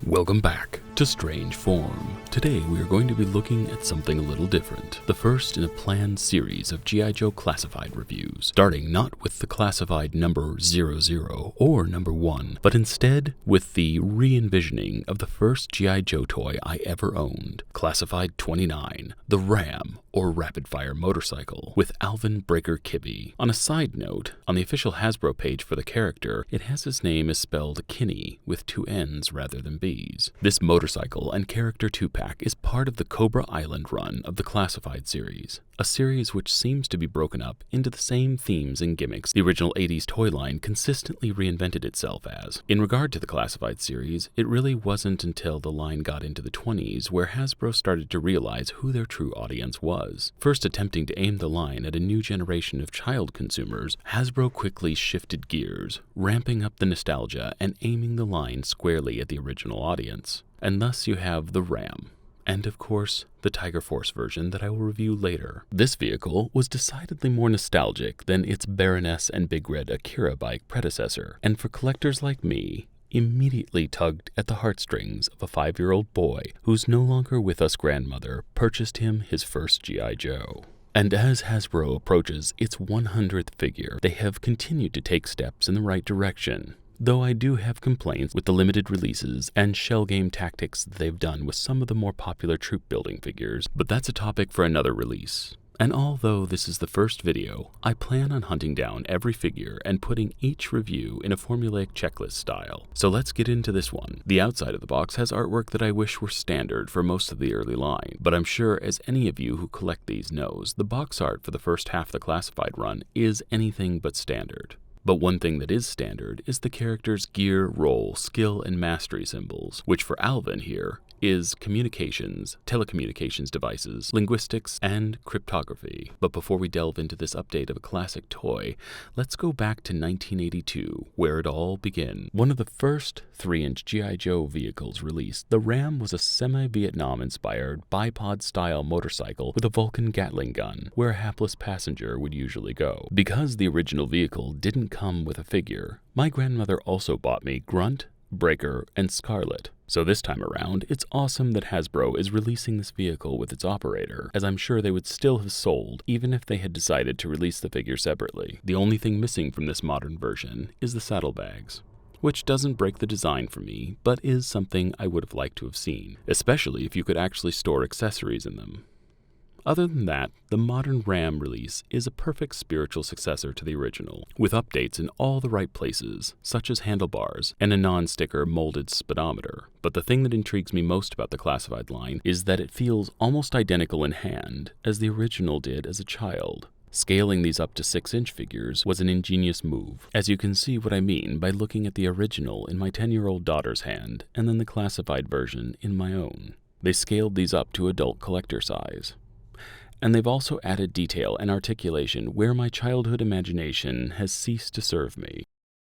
Welcome back to Strange Form. Today we are going to be looking at something a little different. The first in a planned series of GIJoe classified reviews, starting not with the classified number 00 or number 1, but instead with the re-envisioning of the first GIJoe toy I ever owned, classified 29, the Ram, or Rapid Fire Motorcycle, with Alvin Breaker Kibbey. On a side note, on the official Hasbro page for the character, it has his name is spelled Kinney with 2 N's rather than B's. This motorcycle and character 2-pack is part of the Cobra Island run of the classified series, a series which seems to be broken up into the same themes and gimmicks the original 80s toy line consistently reinvented itself as. In regard to the classified series, it really wasn't until the line got into the 20s where Hasbro started to realize who their true audience was. First attempting to aim the line at a new generation of child consumers, Hasbro quickly shifted gears, ramping up the nostalgia and aiming the line squarely at the original audience. And thus you have the Ram, and of course, the Tiger Force version that I will review later. This vehicle was decidedly more nostalgic than its Baroness and Big Red Akira bike predecessor, and for collectors like me, immediately tugged at the heartstrings of a 5-year-old boy whose no longer with us grandmother purchased him his first GIJoe. And as Hasbro approaches its 100th figure, they have continued to take steps in the right direction. Though I do have complaints with the limited releases and shell game tactics that they've done with some of the more popular troop building figures, but that's a topic for another release. And although this is the first video, I plan on hunting down every figure and putting each review in a formulaic checklist style. So let's get into this one. The outside of the box has artwork that I wish were standard for most of the early line, but I'm sure as any of you who collect these knows, the box art for the first half of the classified run is anything but standard. But one thing that is standard is the character's gear, role, skill, and mastery symbols, which for Alvin here is communications, telecommunications devices, linguistics, and cryptography. But before we delve into this update of a classic toy, let's go back to 1982, where it all began. One of the first 3-inch GIJoe vehicles released, the Ram was a semi-Vietnam-inspired bipod-style motorcycle with a Vulcan Gatling gun, where a hapless passenger would usually go. Because the original vehicle didn't come with a figure, my grandmother also bought me Grunt, Breaker, and Scarlet. So this time around, it's awesome that Hasbro is releasing this vehicle with its operator, as I'm sure they would still have sold even if they had decided to release the figure separately. The only thing missing from this modern version is the saddlebags, which doesn't break the design for me, but is something I would have liked to have seen, especially if you could actually store accessories in them. Other than that, the modern Ram release is a perfect spiritual successor to the original, with updates in all the right places, such as handlebars and a non-sticker molded speedometer. But the thing that intrigues me most about the classified line is that it feels almost identical in hand as the original did as a child. Scaling these up to 6-inch figures was an ingenious move, as you can see what I mean by looking at the original in my 10-year-old daughter's hand and then the classified version in my own. They scaled these up to adult collector size. And they've also added detail and articulation where my childhood imagination has ceased to serve me.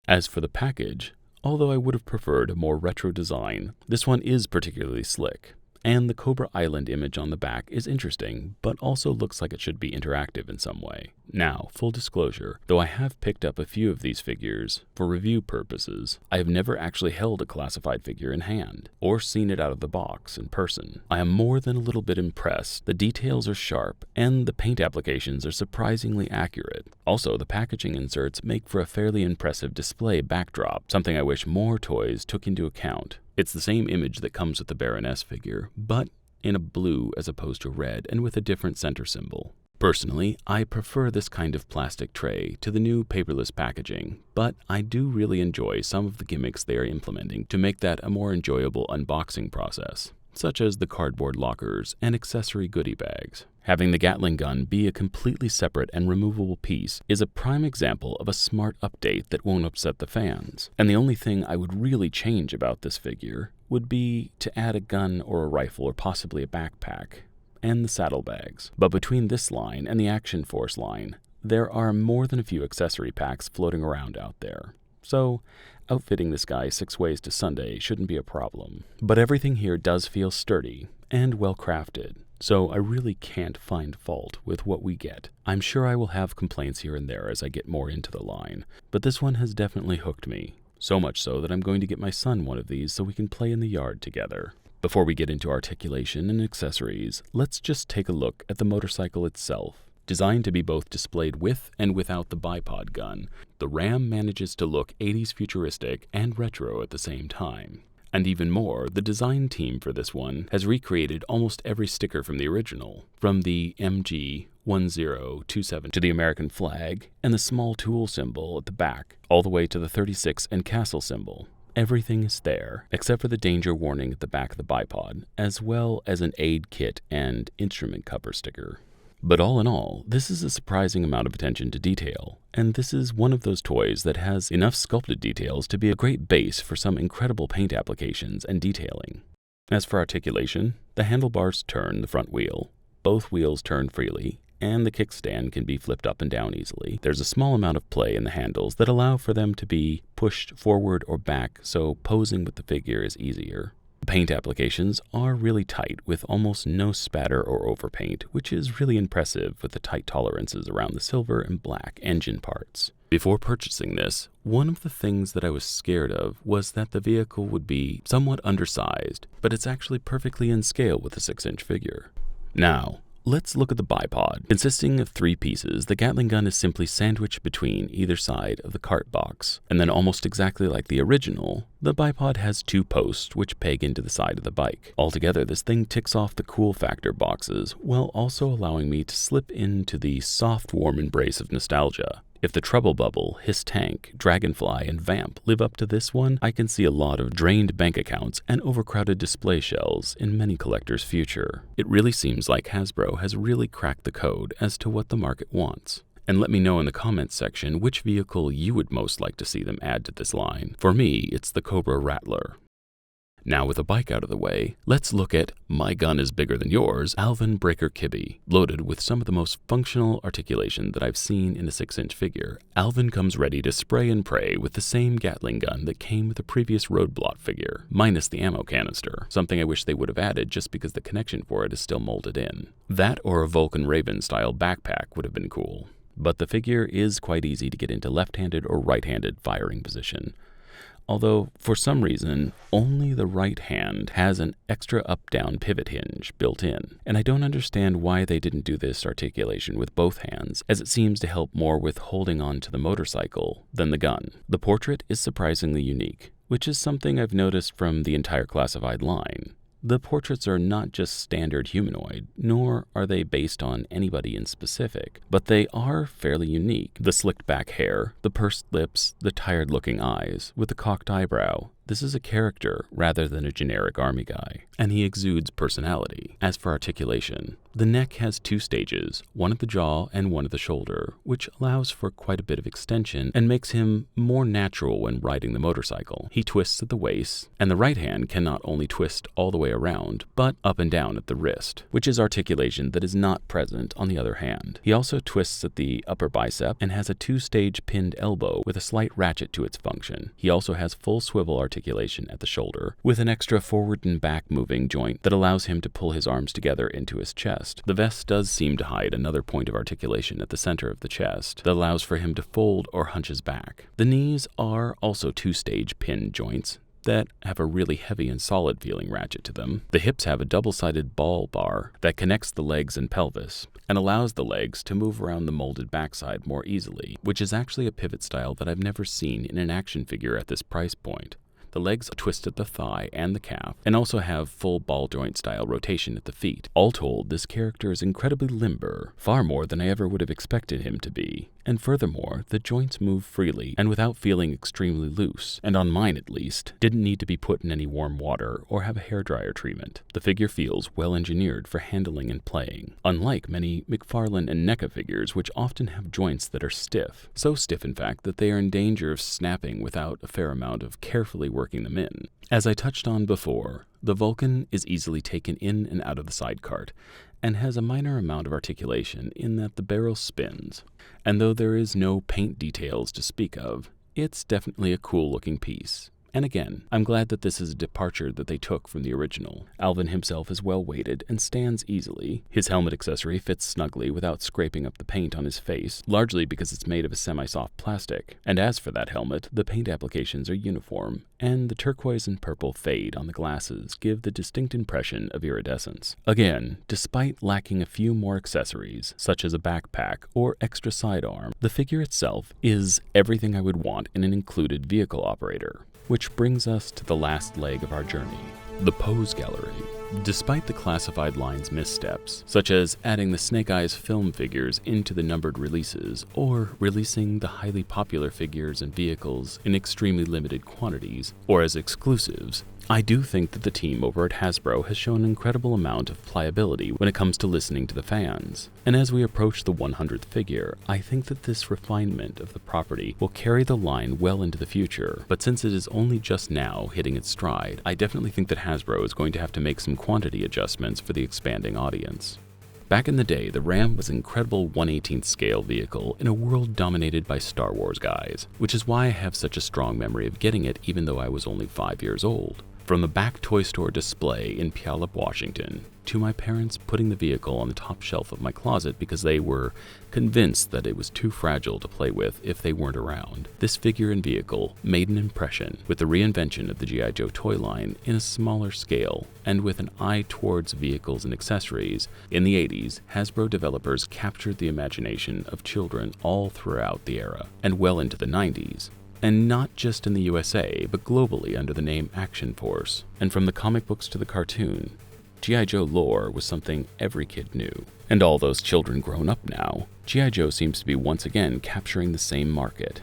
As for the package, although I would have preferred a more retro design, this one is particularly slick. And the Cobra Island image on the back is interesting, but also looks like it should be interactive in some way. Now, full disclosure, though I have picked up a few of these figures for review purposes, I have never actually held a classified figure in hand, or seen it out of the box in person. I am more than a little bit impressed. The details are sharp, and the paint applications are surprisingly accurate. Also, the packaging inserts make for a fairly impressive display backdrop, something I wish more toys took into account. It's the same image that comes with the Baroness figure, but in a blue as opposed to red and with a different center symbol. Personally, I prefer this kind of plastic tray to the new paperless packaging, but I do really enjoy some of the gimmicks they are implementing to make that a more enjoyable unboxing process, such as the cardboard lockers and accessory goodie bags. Having the Gatling gun be a completely separate and removable piece is a prime example of a smart update that won't upset the fans. And the only thing I would really change about this figure would be to add a gun or a rifle or possibly a backpack, and the saddlebags. But between this line and the Action Force line, there are more than a few accessory packs floating around out there. So, outfitting this guy 6 ways to Sunday shouldn't be a problem. But everything here does feel sturdy and well crafted, so I really can't find fault with what we get. I'm sure I will have complaints here and there as I get more into the line, but this one has definitely hooked me. So much so that I'm going to get my son one of these so we can play in the yard together. Before we get into articulation and accessories, let's just take a look at the motorcycle itself. Designed to be both displayed with and without the bipod gun, the Ram manages to look 80s futuristic and retro at the same time. And even more, the design team for this one has recreated almost every sticker from the original, from the MG1027 to the American flag and the small tool symbol at the back, all the way to the 36 and castle symbol. Everything is there, except for the danger warning at the back of the bipod, as well as an aid kit and instrument cover sticker. But all in all, this is a surprising amount of attention to detail, and this is one of those toys that has enough sculpted details to be a great base for some incredible paint applications and detailing. As for articulation, the handlebars turn the front wheel, both wheels turn freely, and the kickstand can be flipped up and down easily. There's a small amount of play in the handles that allow for them to be pushed forward or back, so posing with the figure is easier. The paint applications are really tight with almost no spatter or overpaint, which is really impressive with the tight tolerances around the silver and black engine parts. Before purchasing this, one of the things that I was scared of was that the vehicle would be somewhat undersized, but it's actually perfectly in scale with a 6-inch figure. Now, let's look at the bipod. Consisting of 3 pieces, the Gatling gun is simply sandwiched between either side of the cart box. And then almost exactly like the original, the bipod has 2 posts which peg into the side of the bike. Altogether, this thing ticks off the cool factor boxes, while also allowing me to slip into the soft, warm embrace of nostalgia. If the Trouble Bubble, Hiss Tank, Dragonfly, and Vamp live up to this one, I can see a lot of drained bank accounts and overcrowded display shelves in many collectors' future. It really seems like Hasbro has really cracked the code as to what the market wants. And let me know in the comments section which vehicle you would most like to see them add to this line. For me, it's the Cobra Rattler. Now with the bike out of the way, let's look at My Gun is Bigger Than Yours, Alvin Breaker Kibbey. Loaded with some of the most functional articulation that I've seen in a 6-inch figure, Alvin comes ready to spray and pray with the same Gatling gun that came with the previous Roadblock figure, minus the ammo canister, something I wish they would have added just because the connection for it is still molded in. That or a Vulcan Raven style backpack would have been cool. But the figure is quite easy to get into left-handed or right-handed firing position. Although, for some reason, only the right hand has an extra up-down pivot hinge built in, and I don't understand why they didn't do this articulation with both hands, as it seems to help more with holding on to the motorcycle than the gun. The portrait is surprisingly unique, which is something I've noticed from the entire classified line. The portraits are not just standard humanoid, nor are they based on anybody in specific, but they are fairly unique. The slicked back hair, the pursed lips, the tired-looking eyes, with the cocked eyebrow. This is a character rather than a generic army guy, and he exudes personality. As for articulation, the neck has 2 stages, one at the jaw and one at the shoulder, which allows for quite a bit of extension and makes him more natural when riding the motorcycle. He twists at the waist, and the right hand can not only twist all the way around, but up and down at the wrist, which is articulation that is not present on the other hand. He also twists at the upper bicep and has a 2-stage pinned elbow with a slight ratchet to its function. He also has full swivel articulation at the shoulder, with an extra forward and back moving joint that allows him to pull his arms together into his chest. The vest does seem to hide another point of articulation at the center of the chest that allows for him to fold or hunch his back. The knees are also 2-stage pin joints that have a really heavy and solid feeling ratchet to them. The hips have a double-sided ball bar that connects the legs and pelvis and allows the legs to move around the molded backside more easily, which is actually a pivot style that I've never seen in an action figure at this price point. The legs twist at the thigh and the calf, and also have full ball joint style rotation at the feet. All told, this character is incredibly limber, far more than I ever would have expected him to be. And furthermore, the joints move freely and without feeling extremely loose, and on mine at least, didn't need to be put in any warm water or have a hairdryer treatment. The figure feels well engineered for handling and playing, unlike many McFarlane and NECA figures which often have joints that are stiff. So stiff in fact that they are in danger of snapping without a fair amount of carefully working them in. As I touched on before, the Vulcan is easily taken in and out of the side cart, and has a minor amount of articulation in that the barrel spins. And though there is no paint details to speak of, it's definitely a cool looking piece. And again, I'm glad that this is a departure that they took from the original. Alvin himself is well weighted and stands easily. His helmet accessory fits snugly without scraping up the paint on his face, largely because it's made of a semi-soft plastic. And as for that helmet, the paint applications are uniform, and the turquoise and purple fade on the glasses give the distinct impression of iridescence. Again, despite lacking a few more accessories, such as a backpack or extra sidearm, the figure itself is everything I would want in an included vehicle operator. Which brings us to the last leg of our journey, the pose gallery. Despite the classified line's missteps, such as adding the Snake Eyes film figures into the numbered releases, or releasing the highly popular figures and vehicles in extremely limited quantities, or as exclusives, I do think that the team over at Hasbro has shown an incredible amount of pliability when it comes to listening to the fans. And as we approach the 100th figure, I think that this refinement of the property will carry the line well into the future. But since it is only just now hitting its stride, I definitely think that Hasbro is going to have to make some quantity adjustments for the expanding audience. Back in the day, the Ram was an incredible 1/18th scale vehicle in a world dominated by Star Wars guys, which is why I have such a strong memory of getting it even though I was only 5 years old. From the back toy store display in Puyallup, Washington, to my parents putting the vehicle on the top shelf of my closet because they were convinced that it was too fragile to play with if they weren't around, this figure and vehicle made an impression with the reinvention of the GIJoe toy line in a smaller scale, and with an eye towards vehicles and accessories. In the 80s, Hasbro developers captured the imagination of children all throughout the era, and well into the 90s. And not just in the USA, but globally under the name Action Force. And from the comic books to the cartoon, GIJoe lore was something every kid knew. And all those children grown up now, GIJoe seems to be once again capturing the same market.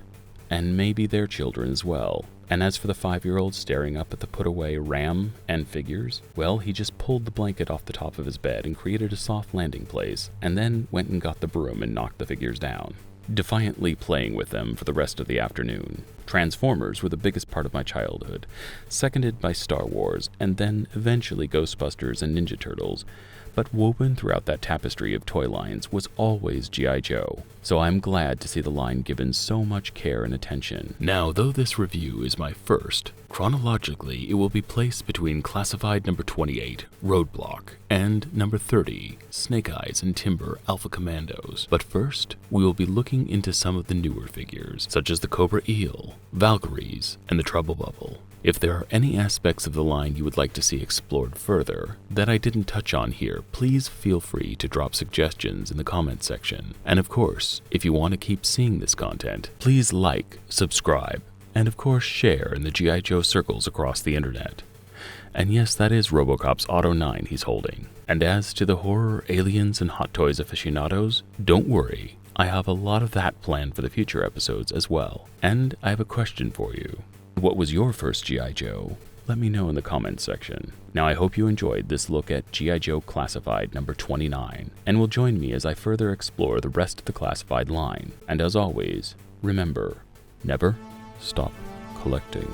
And maybe their children as well. And as for the 5-year-old staring up at the put-away Ram and figures, well, he just pulled the blanket off the top of his bed and created a soft landing place, and then went and got the broom and knocked the figures down, defiantly playing with them for the rest of the afternoon. Transformers were the biggest part of my childhood, seconded by Star Wars, and then eventually Ghostbusters and Ninja Turtles. But woven throughout that tapestry of toy lines was always GIJoe, so I'm glad to see the line given so much care and attention. Now, though this review is my first, chronologically it will be placed between classified number 28, Roadblock, and number 30, Snake Eyes and Timber Alpha Commandos. But first, we will be looking into some of the newer figures, such as the Cobra Eel, Valkyries, and the Trouble Bubble. If there are any aspects of the line you would like to see explored further that I didn't touch on here, please feel free to drop suggestions in the comments section. And of course, if you want to keep seeing this content, please like, subscribe, and of course share in the GIJoe circles across the internet. And yes, that is Robocop's Auto 9 he's holding. And as to the horror, aliens, and Hot Toys aficionados, don't worry, I have a lot of that planned for the future episodes as well. And I have a question for you. What was your first GIJoe? Let me know in the comments section. Now I hope you enjoyed this look at GIJoe Classified number 29, and will join me as I further explore the rest of the Classified line. And as always, remember, never stop collecting.